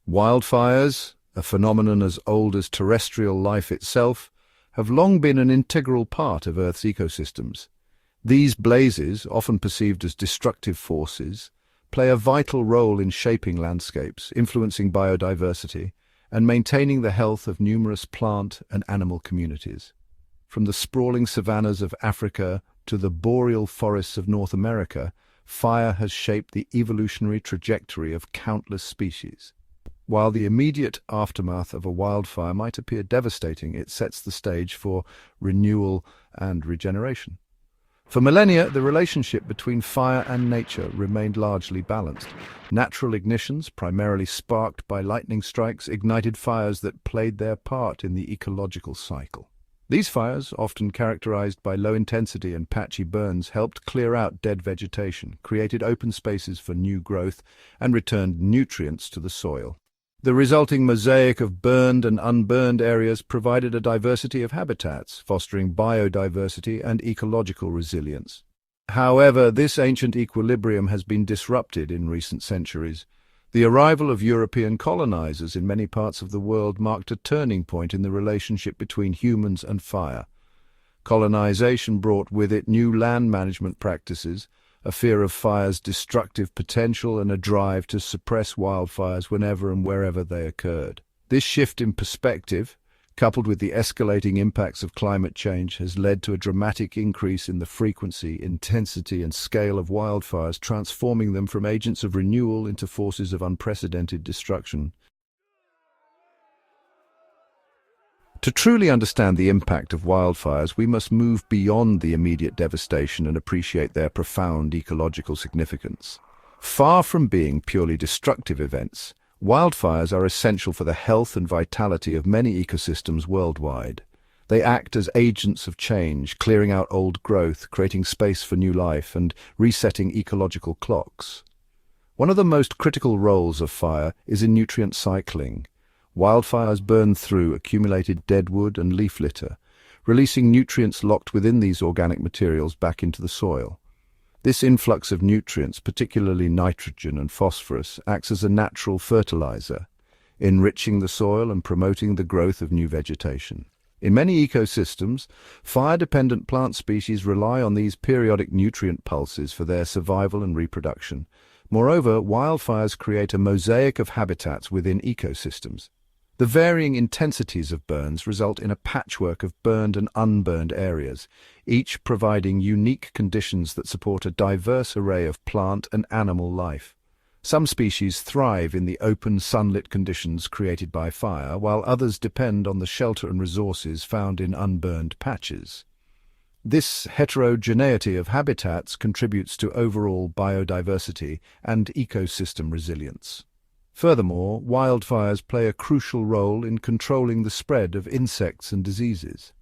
Wildfires, a phenomenon as old as terrestrial life itself, have long been an integral part of Earth's ecosystems. These blazes, often perceived as destructive forces, play a vital role in shaping landscapes, influencing biodiversity, and maintaining the health of numerous plant and animal communities. From the sprawling savannas of Africa to the boreal forests of North America, fire has shaped the evolutionary trajectory of countless species. While the immediate aftermath of a wildfire might appear devastating, it sets the stage for renewal and regeneration. For millennia, the relationship between fire and nature remained largely balanced. Natural ignitions, primarily sparked by lightning strikes, ignited fires that played their part in the ecological cycle. These fires, often characterized by low intensity and patchy burns, helped clear out dead vegetation, created open spaces for new growth, and returned nutrients to the soil. The resulting mosaic of burned and unburned areas provided a diversity of habitats, fostering biodiversity and ecological resilience. However, this ancient equilibrium has been disrupted in recent centuries. The arrival of European colonizers in many parts of the world marked a turning point in the relationship between humans and fire. Colonization brought with it new land management practices, a fear of fire's destructive potential, and a drive to suppress wildfires whenever and wherever they occurred. This shift in perspective, coupled with the escalating impacts of climate change, has led to a dramatic increase in the frequency, intensity, and scale of wildfires, transforming them from agents of renewal into forces of unprecedented destruction. To truly understand the impact of wildfires, we must move beyond the immediate devastation and appreciate their profound ecological significance. Far from being purely destructive events, wildfires are essential for the health and vitality of many ecosystems worldwide. They act as agents of change, clearing out old growth, creating space for new life, and resetting ecological clocks. One of the most critical roles of fire is in nutrient cycling. Wildfires burn through accumulated deadwood and leaf litter, releasing nutrients locked within these organic materials back into the soil. This influx of nutrients, particularly nitrogen and phosphorus, acts as a natural fertilizer, enriching the soil and promoting the growth of new vegetation. In many ecosystems, fire-dependent plant species rely on these periodic nutrient pulses for their survival and reproduction. Moreover, wildfires create a mosaic of habitats within ecosystems. The varying intensities of burns result in a patchwork of burned and unburned areas, each providing unique conditions that support a diverse array of plant and animal life. Some species thrive in the open, sunlit conditions created by fire, while others depend on the shelter and resources found in unburned patches. This heterogeneity of habitats contributes to overall biodiversity and ecosystem resilience. Furthermore, wildfires play a crucial role in controlling the spread of insects and diseases.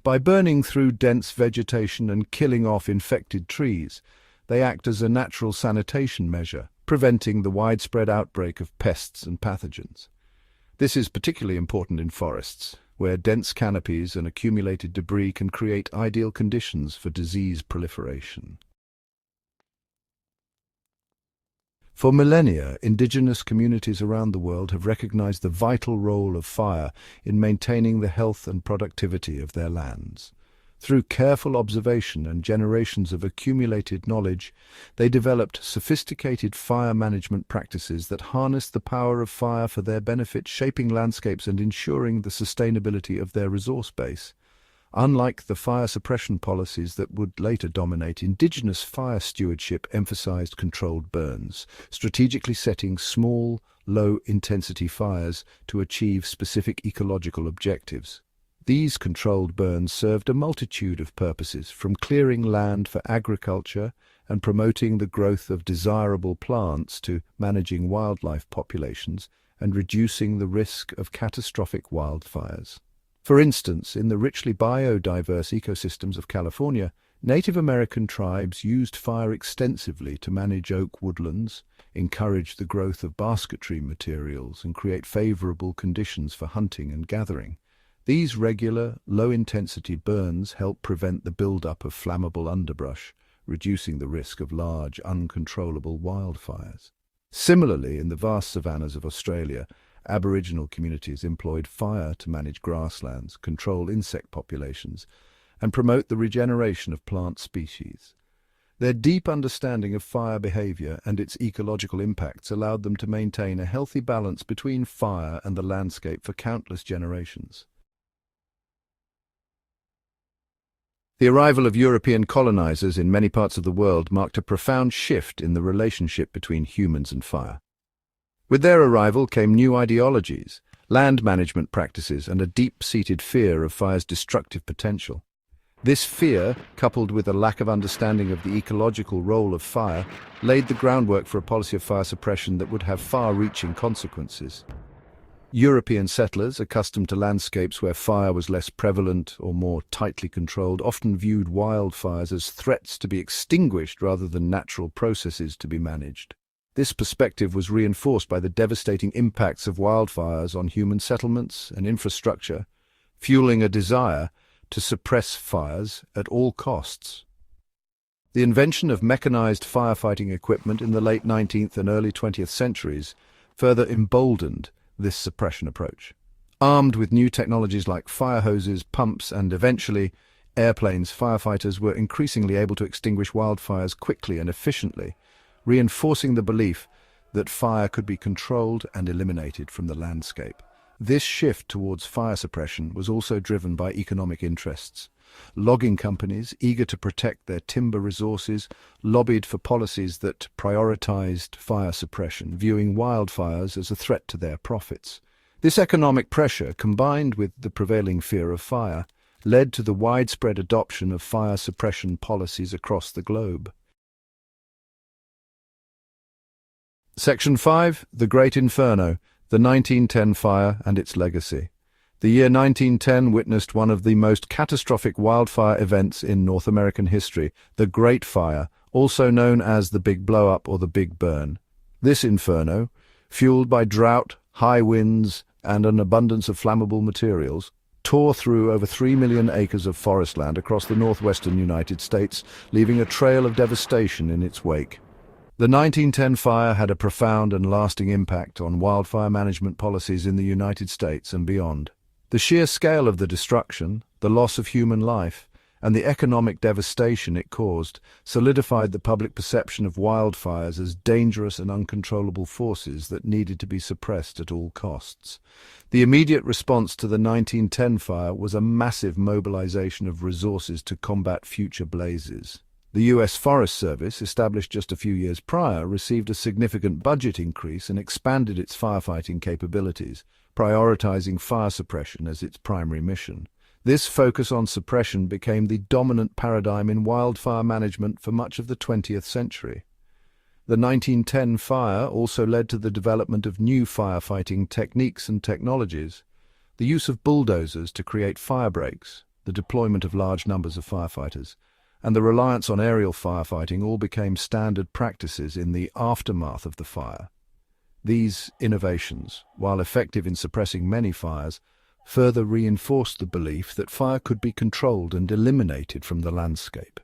By burning through dense vegetation and killing off infected trees, they act as a natural sanitation measure, preventing the widespread outbreak of pests and pathogens. This is particularly important in forests, where dense canopies and accumulated debris can create ideal conditions for disease proliferation. For millennia, indigenous communities around the world have recognized the vital role of fire in maintaining the health and productivity of their lands. Through careful observation and generations of accumulated knowledge, they developed sophisticated fire management practices that harness the power of fire for their benefit, shaping landscapes and ensuring the sustainability of their resource base. Unlike the fire suppression policies that would later dominate, indigenous fire stewardship emphasized controlled burns, strategically setting small, low-intensity fires to achieve specific ecological objectives. These controlled burns served a multitude of purposes, from clearing land for agriculture and promoting the growth of desirable plants to managing wildlife populations and reducing the risk of catastrophic wildfires. For instance, in the richly biodiverse ecosystems of California, Native American tribes used fire extensively to manage oak woodlands, encourage the growth of basketry materials, and create favorable conditions for hunting and gathering. These regular, low-intensity burns help prevent the buildup of flammable underbrush, reducing the risk of large, uncontrollable wildfires. Similarly, in the vast savannas of Australia, Aboriginal communities employed fire to manage grasslands, control insect populations, and promote the regeneration of plant species. Their deep understanding of fire behavior and its ecological impacts allowed them to maintain a healthy balance between fire and the landscape for countless generations. The arrival of European colonizers in many parts of the world marked a profound shift in the relationship between humans and fire. With their arrival came new ideologies, land management practices, and a deep-seated fear of fire's destructive potential. This fear, coupled with a lack of understanding of the ecological role of fire, laid the groundwork for a policy of fire suppression that would have far-reaching consequences. European settlers, accustomed to landscapes where fire was less prevalent or more tightly controlled, often viewed wildfires as threats to be extinguished rather than natural processes to be managed. This perspective was reinforced by the devastating impacts of wildfires on human settlements and infrastructure, fueling a desire to suppress fires at all costs. The invention of mechanized firefighting equipment in the late 19th and early 20th centuries further emboldened this suppression approach. Armed with new technologies like fire hoses, pumps, and eventually airplanes, firefighters were increasingly able to extinguish wildfires quickly and efficiently, reinforcing the belief that fire could be controlled and eliminated from the landscape. This shift towards fire suppression was also driven by economic interests. Logging companies, eager to protect their timber resources, lobbied for policies that prioritized fire suppression, viewing wildfires as a threat to their profits. This economic pressure, combined with the prevailing fear of fire, led to the widespread adoption of fire suppression policies across the globe. Section 5. The Great Inferno, the 1910 Fire and its Legacy. The year 1910 witnessed one of the most catastrophic wildfire events in North American history, the Great Fire, also known as the Big Blow-Up or the Big Burn. This inferno, fueled by drought, high winds, and an abundance of flammable materials, tore through over 3 million acres of forest land across the northwestern United States, leaving a trail of devastation in its wake. The 1910 fire had a profound and lasting impact on wildfire management policies in the United States and beyond. The sheer scale of the destruction, the loss of human life, and the economic devastation it caused solidified the public perception of wildfires as dangerous and uncontrollable forces that needed to be suppressed at all costs. The immediate response to the 1910 fire was a massive mobilization of resources to combat future blazes. The U.S. Forest Service, established just a few years prior, received a significant budget increase and expanded its firefighting capabilities, prioritizing fire suppression as its primary mission. This focus on suppression became the dominant paradigm in wildfire management for much of the 20th century. The 1910 fire also led to the development of new firefighting techniques and technologies. The use of bulldozers to create fire breaks, the deployment of large numbers of firefighters, and the reliance on aerial firefighting all became standard practices in the aftermath of the fire. These innovations, while effective in suppressing many fires, further reinforced the belief that fire could be controlled and eliminated from the landscape.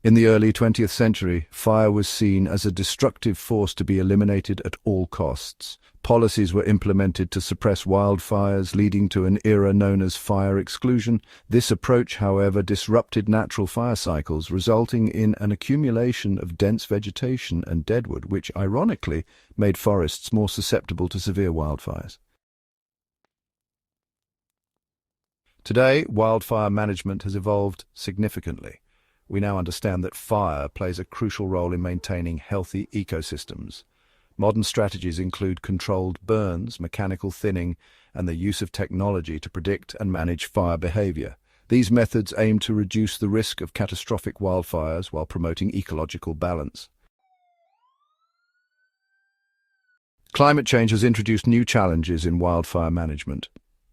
In the early 20th century, fire was seen as a destructive force to be eliminated at all costs. Policies were implemented to suppress wildfires, leading to an era known as fire exclusion. This approach, however, disrupted natural fire cycles, resulting in an accumulation of dense vegetation and deadwood, which, ironically, made forests more susceptible to severe wildfires. Today, wildfire management has evolved significantly. We now understand that fire plays a crucial role in maintaining healthy ecosystems. Modern strategies include controlled burns, mechanical thinning, and the use of technology to predict and manage fire behavior. These methods aim to reduce the risk of catastrophic wildfires while promoting ecological balance. Climate change has introduced new challenges in wildfire management.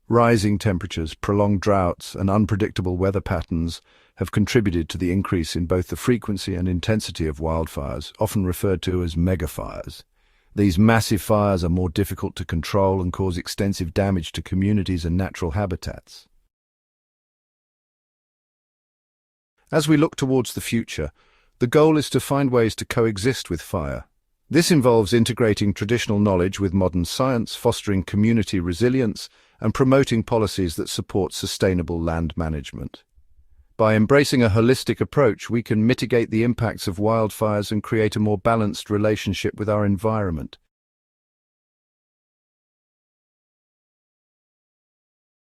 Rising temperatures, prolonged droughts, and unpredictable weather patterns have contributed to the increase in both the frequency and intensity of wildfires, often referred to as megafires. These massive fires are more difficult to control and cause extensive damage to communities and natural habitats. As we look towards the future, The goal is to find ways to coexist with fire. This involves integrating traditional knowledge with modern science, fostering community resilience, and promoting policies that support sustainable land management. By embracing a holistic approach, we can mitigate the impacts of wildfires and create a more balanced relationship with our environment.